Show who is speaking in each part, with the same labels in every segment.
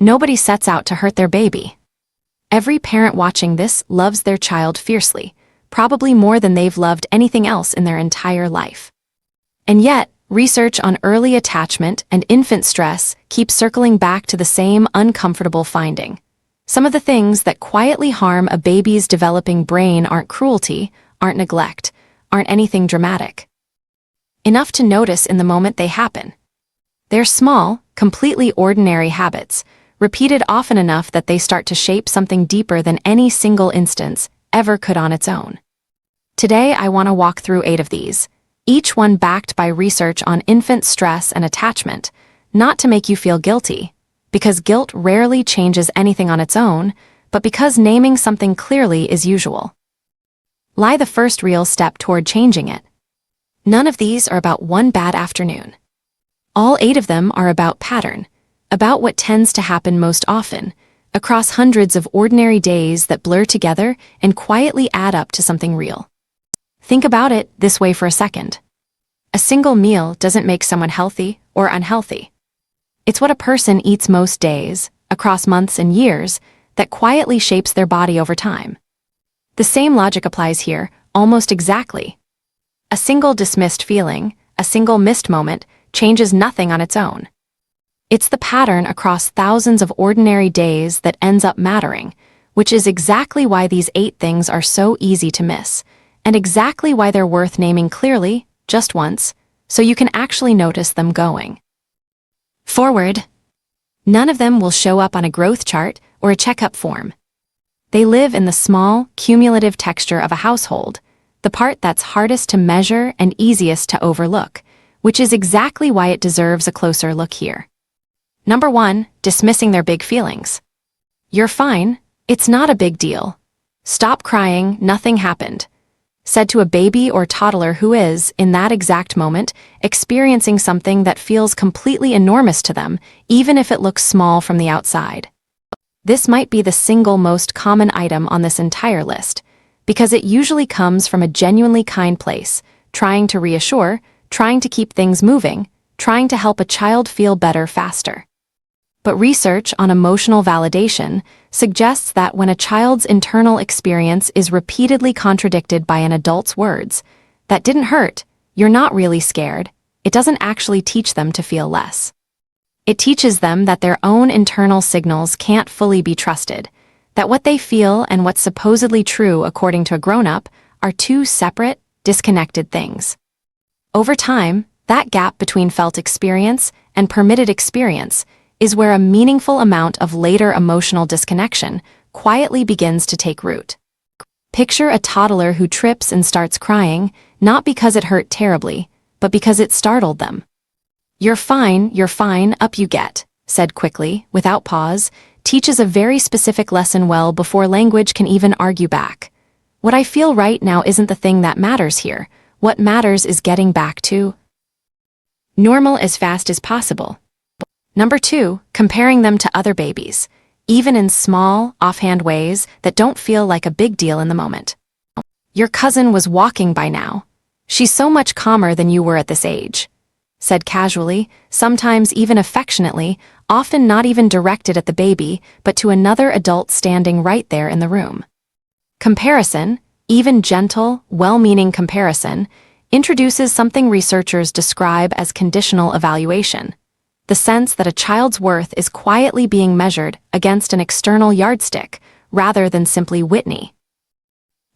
Speaker 1: Nobody sets out to hurt their baby. Every parent watching this loves their child fiercely, probably more than they've loved anything else in their entire life. And yet, research on early attachment and infant stress keeps circling back to the same uncomfortable finding. Some of the things that quietly harm a baby's developing brain aren't cruelty, aren't neglect, aren't anything dramatic. Enough to notice in the moment they happen. They're small, completely ordinary habits, repeated often enough that they start to shape something deeper than any single instance ever could on its own. Today, I want to walk through 8 of these, each one backed by research on infant stress and attachment, not to make you feel guilty, because guilt rarely changes anything on its own, but because naming something clearly is usual. Lie the first real step toward changing it. None of these are about one bad afternoon. All 8 of them are about pattern, about what tends to happen most often, across hundreds of ordinary days that blur together and quietly add up to something real. Think about it this way for a second. A single meal doesn't make someone healthy or unhealthy. It's what a person eats most days, across months and years, that quietly shapes their body over time. The same logic applies here, almost exactly. A single dismissed feeling, a single missed moment, changes nothing on its own. It's the pattern across thousands of ordinary days that ends up mattering, which is exactly why these 8 things are so easy to miss, and exactly why they're worth naming clearly, just once, so you can actually notice them going forward. None of them will show up on a growth chart or a checkup form. They live in the small, cumulative texture of a household, the part that's hardest to measure and easiest to overlook, which is exactly why it deserves a closer look here. Number 1, dismissing their big feelings. You're fine, it's not a big deal. Stop crying, nothing happened. Said to a baby or toddler who is, in that exact moment, experiencing something that feels completely enormous to them, even if it looks small from the outside. This might be the single most common item on this entire list, because it usually comes from a genuinely kind place, trying to reassure, trying to keep things moving, trying to help a child feel better faster. But research on emotional validation suggests that when a child's internal experience is repeatedly contradicted by an adult's words, "That didn't hurt, you're not really scared," it doesn't actually teach them to feel less. It teaches them that their own internal signals can't fully be trusted, that what they feel and what's supposedly true according to a grown-up are 2 separate, disconnected things. Over time, that gap between felt experience and permitted experience is where a meaningful amount of later emotional disconnection quietly begins to take root. Picture a toddler who trips and starts crying, not because it hurt terribly, but because it startled them. You're fine, up you get," said quickly, without pause, teaches a very specific lesson well before language can even argue back. What I feel right now isn't the thing that matters here. What matters is getting back to normal as fast as possible. Number 2, comparing them to other babies, even in small, offhand ways that don't feel like a big deal in the moment. "Your cousin was walking by now. She's so much calmer than you were at this age," said casually, sometimes even affectionately, often not even directed at the baby, but to another adult standing right there in the room. Comparison, even gentle, well-meaning comparison, introduces something researchers describe as conditional evaluation. The sense that a child's worth is quietly being measured against an external yardstick, rather than simply Whitney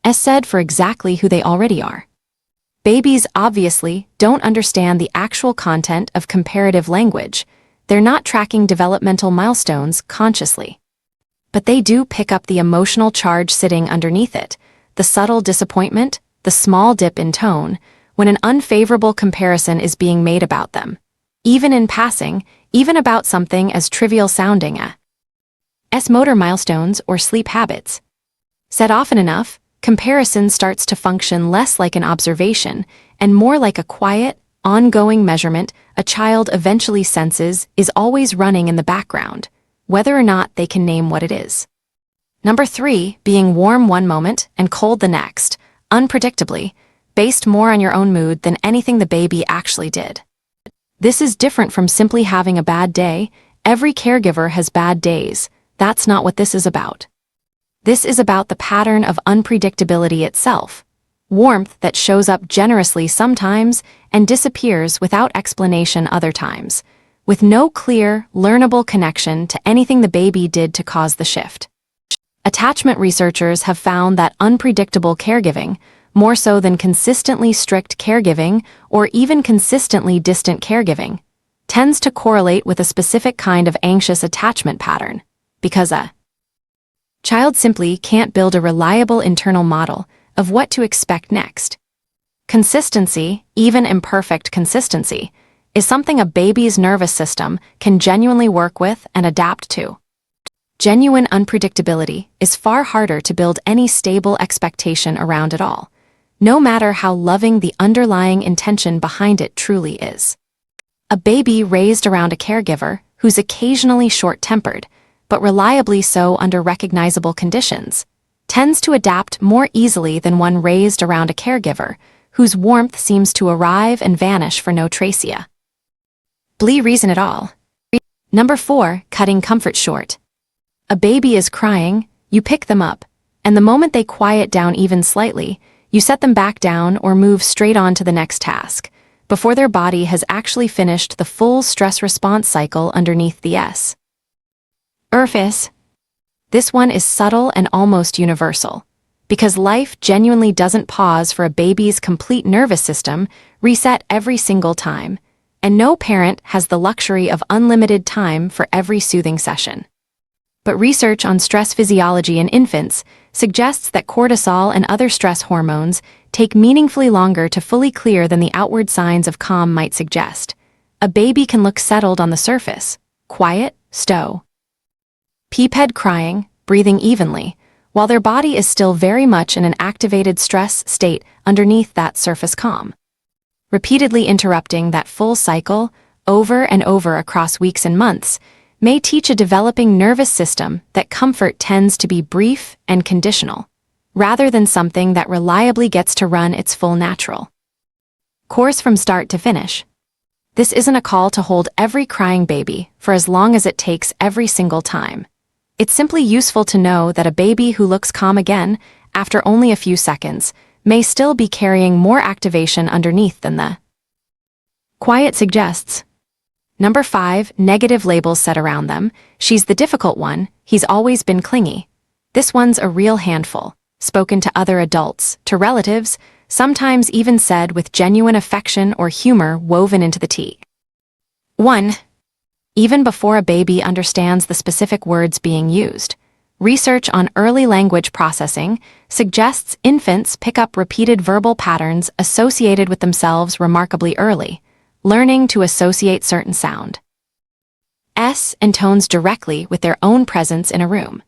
Speaker 1: as said for exactly who they already are. Babies obviously don't understand the actual content of comparative language. They're not tracking developmental milestones consciously. But they do pick up the emotional charge sitting underneath it, the subtle disappointment, the small dip in tone, when an unfavorable comparison is being made about them. Even in passing, even about something as trivial sounding as motor milestones or sleep habits. Said often enough, comparison starts to function less like an observation and more like a quiet, ongoing measurement a child eventually senses is always running in the background, whether or not they can name what it is. Number 3, being warm one moment and cold the next, unpredictably, based more on your own mood than anything the baby actually did. This is different from simply having a bad day Every caregiver has bad days. That's not what this is about. This is about the pattern of unpredictability itself. Warmth that shows up generously sometimes and disappears without explanation other times, with no clear, learnable connection to anything the baby did to cause the shift. Attachment researchers have found that unpredictable caregiving, more so than consistently strict caregiving or even consistently distant caregiving, tends to correlate with a specific kind of anxious attachment pattern, because a child simply can't build a reliable internal model of what to expect next. Consistency, even imperfect consistency, is something a baby's nervous system can genuinely work with and adapt to. Genuine unpredictability is far harder to build any stable expectation around at all, no matter how loving the underlying intention behind it truly is. A baby raised around a caregiver who's occasionally short-tempered, but reliably so under recognizable conditions, tends to adapt more easily than one raised around a caregiver whose warmth seems to arrive and vanish for no tracia. Blee reason at all. Number 4, cutting comfort short. A baby is crying, you pick them up, and the moment they quiet down even slightly, you set them back down or move straight on to the next task, before their body has actually finished the full stress response cycle underneath the S. Surface. This one is subtle and almost universal, because life genuinely doesn't pause for a baby's complete nervous system reset every single time, and no parent has the luxury of unlimited time for every soothing session. But research on stress physiology in infants suggests that cortisol and other stress hormones take meaningfully longer to fully clear than the outward signs of calm might suggest. A baby can look settled on the surface, quiet, stow, peephead crying, breathing evenly, while their body is still very much in an activated stress state underneath that surface calm. Repeatedly interrupting that full cycle, over and over across weeks and months, may teach a developing nervous system that comfort tends to be brief and conditional, rather than something that reliably gets to run its full natural course from start to finish. This isn't a call to hold every crying baby for as long as it takes every single time. It's simply useful to know that a baby who looks calm again, after only a few seconds, may still be carrying more activation underneath than the quiet suggests. Number 5, negative labels set around them. She's the difficult one, he's always been clingy. This one's a real handful, spoken to other adults, to relatives, sometimes even said with genuine affection or humor woven into the tea. 1. Even before a baby understands the specific words being used, research on early language processing suggests infants pick up repeated verbal patterns associated with themselves remarkably early, learning to associate certain sound S and tones directly with their own presence in a room.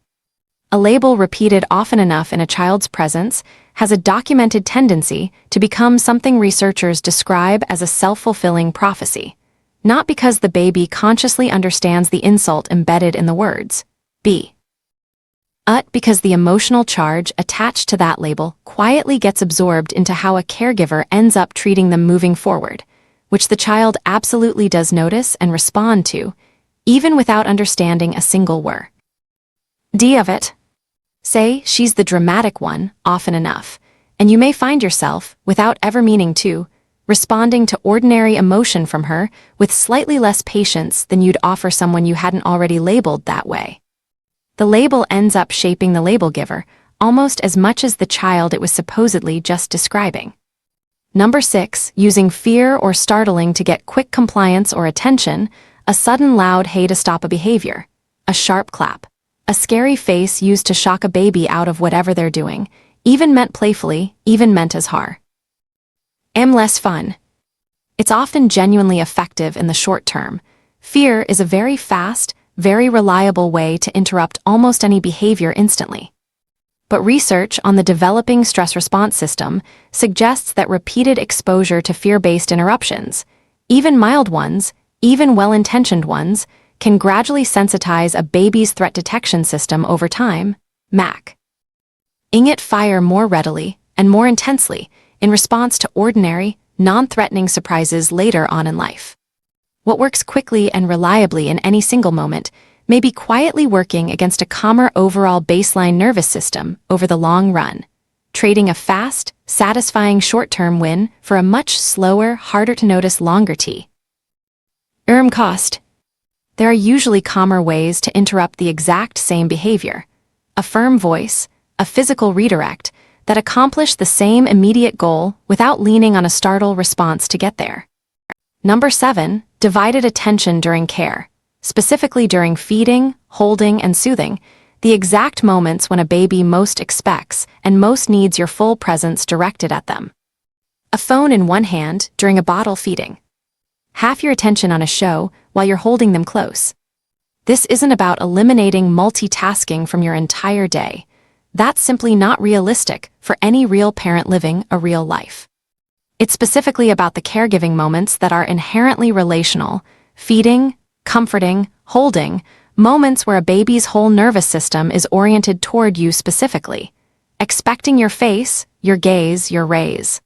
Speaker 1: A label repeated often enough in a child's presence has a documented tendency to become something researchers describe as a self-fulfilling prophecy, not because the baby consciously understands the insult embedded in the words, but because the emotional charge attached to that label quietly gets absorbed into how a caregiver ends up treating them moving forward, which the child absolutely does notice and respond to, even without understanding a single word of it. Say, she's the dramatic one, often enough, and you may find yourself, without ever meaning to, responding to ordinary emotion from her with slightly less patience than you'd offer someone you hadn't already labeled that way. The label ends up shaping the label giver almost as much as the child it was supposedly just describing. Number 6, using fear or startling to get quick compliance or attention, a sudden loud hey to stop a behavior, a sharp clap, a scary face used to shock a baby out of whatever they're doing, even meant playfully, even meant as har. Less fun. It's often genuinely effective in the short term. Fear is a very fast, very reliable way to interrupt almost any behavior instantly. But research on the developing stress response system suggests that repeated exposure to fear-based interruptions, even mild ones, even well-intentioned ones, can gradually sensitize a baby's threat detection system over time, making it fire more readily and more intensely in response to ordinary, non-threatening surprises later on in life. What works quickly and reliably in any single moment may be quietly working against a calmer overall baseline nervous system over the long run, trading a fast, satisfying short-term win for a much slower, harder-to-notice longer T. Cost. There are usually calmer ways to interrupt the exact same behavior. A firm voice, a physical redirect, that accomplish the same immediate goal without leaning on a startle response to get there. Number 7, divided attention during care, specifically during feeding, holding, and soothing, the exact moments when a baby most expects and most needs your full presence directed at them. A phone in one hand during a bottle feeding. Half your attention on a show while you're holding them close. This isn't about eliminating multitasking from your entire day. That's simply not realistic for any real parent living a real life. It's specifically about the caregiving moments that are inherently relational, feeding, comforting, holding, moments where a baby's whole nervous system is oriented toward you specifically, expecting your face, your gaze, your raise.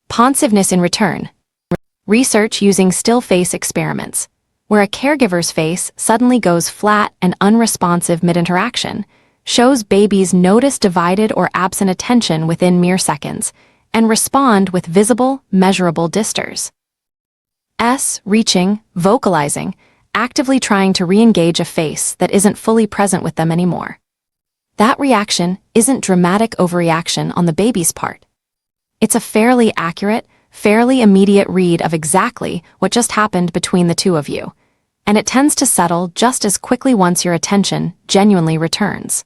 Speaker 1: Ponsiveness in return. Research using still face experiments, where a caregiver's face suddenly goes flat and unresponsive mid-interaction, shows babies notice divided or absent attention within mere seconds and respond with visible, measurable disters. Reaching, vocalizing, actively trying to re-engage a face that isn't fully present with them anymore. That reaction isn't dramatic overreaction on the baby's part. It's a fairly accurate, fairly immediate read of exactly what just happened between the two of you, and it tends to settle just as quickly once your attention genuinely returns.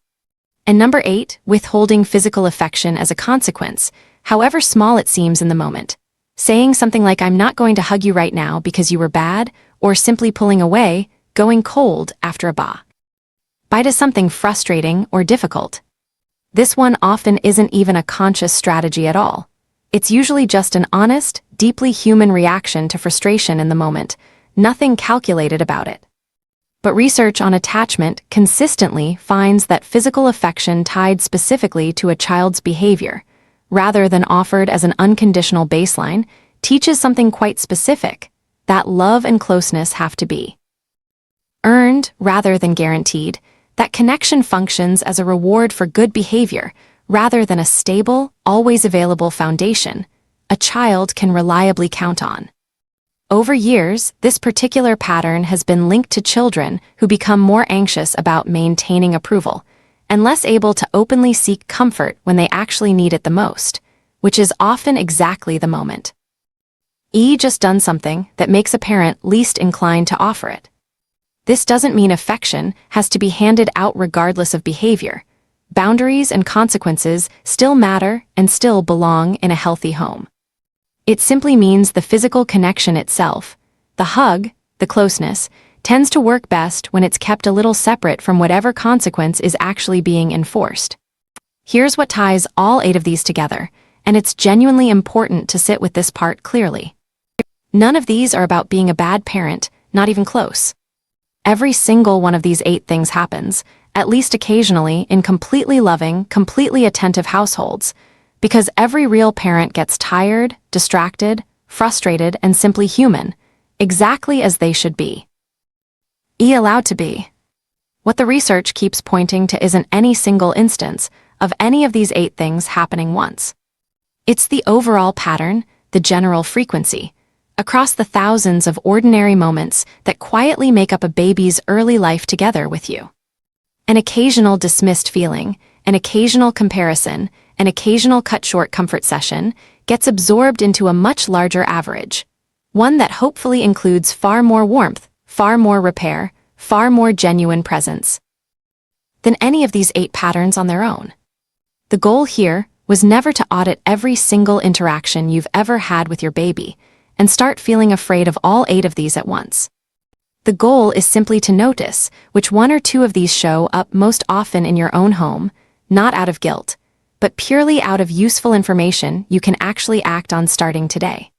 Speaker 1: And number 8, withholding physical affection as a consequence, however small it seems in the moment. Saying something like, "I'm not going to hug you right now because you were bad," or simply pulling away, going cold after a bite is something frustrating or difficult. This one often isn't even a conscious strategy at all. It's usually just an honest, deeply human reaction to frustration in the moment, nothing calculated about it. But research on attachment consistently finds that physical affection tied specifically to a child's behavior, rather than offered as an unconditional baseline, teaches something quite specific, that love and closeness have to be earned rather than guaranteed, that connection functions as a reward for good behavior rather than a stable, always available foundation a child can reliably count on. Over years, this particular pattern has been linked to children who become more anxious about maintaining approval and less able to openly seek comfort when they actually need it the most, which is often exactly the moment. Just done something that makes a parent least inclined to offer it. This doesn't mean affection has to be handed out regardless of behavior. Boundaries and consequences still matter and still belong in a healthy home. It simply means the physical connection itself, the hug, the closeness, tends to work best when it's kept a little separate from whatever consequence is actually being enforced. Here's what ties all 8 of these together, and it's genuinely important to sit with this part clearly. None of these are about being a bad parent, not even close. Every single one of these 8 things happens, at least occasionally, in completely loving, completely attentive households, because every real parent gets tired, distracted, frustrated, and simply human, exactly as they should be. Allowed to be. What the research keeps pointing to isn't any single instance of any of these 8 things happening once. It's the overall pattern, the general frequency, across the thousands of ordinary moments that quietly make up a baby's early life together with you. An occasional dismissed feeling, an occasional comparison, an occasional cut-short comfort session gets absorbed into a much larger average, one that hopefully includes far more warmth, far more repair, far more genuine presence than any of these 8 patterns on their own. The goal here was never to audit every single interaction you've ever had with your baby and start feeling afraid of all 8 of these at once. The goal is simply to notice which 1 or 2 of these show up most often in your own home, not out of guilt, but purely out of useful information you can actually act on starting today.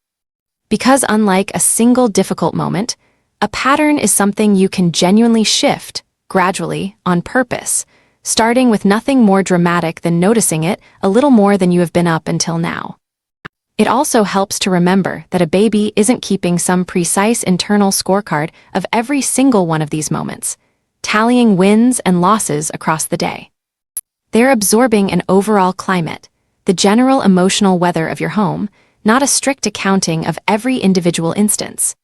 Speaker 1: Because unlike a single difficult moment, a pattern is something you can genuinely shift, gradually, on purpose, starting with nothing more dramatic than noticing it a little more than you have been up until now. It also helps to remember that a baby isn't keeping some precise internal scorecard of every single one of these moments, tallying wins and losses across the day. They're absorbing an overall climate, the general emotional weather of your home, not a strict accounting of every individual instance.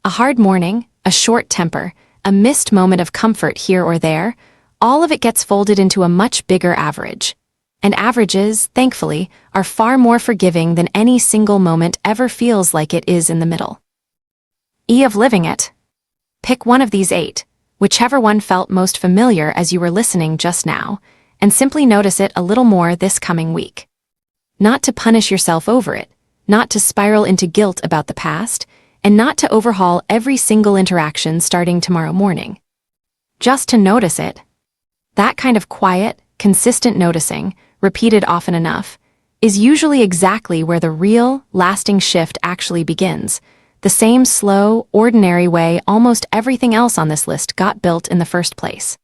Speaker 1: A hard morning, a short temper, a missed moment of comfort here or there, all of it gets folded into a much bigger average. And averages, thankfully, are far more forgiving than any single moment ever feels like it is in the middle. E of living it. Pick one of these 8, whichever one felt most familiar as you were listening just now, and simply notice it a little more this coming week. Not to punish yourself over it, not to spiral into guilt about the past, and not to overhaul every single interaction starting tomorrow morning. Just to notice it. That kind of quiet, consistent noticing, repeated often enough, is usually exactly where the real, lasting shift actually begins, the same slow, ordinary way almost everything else on this list got built in the first place.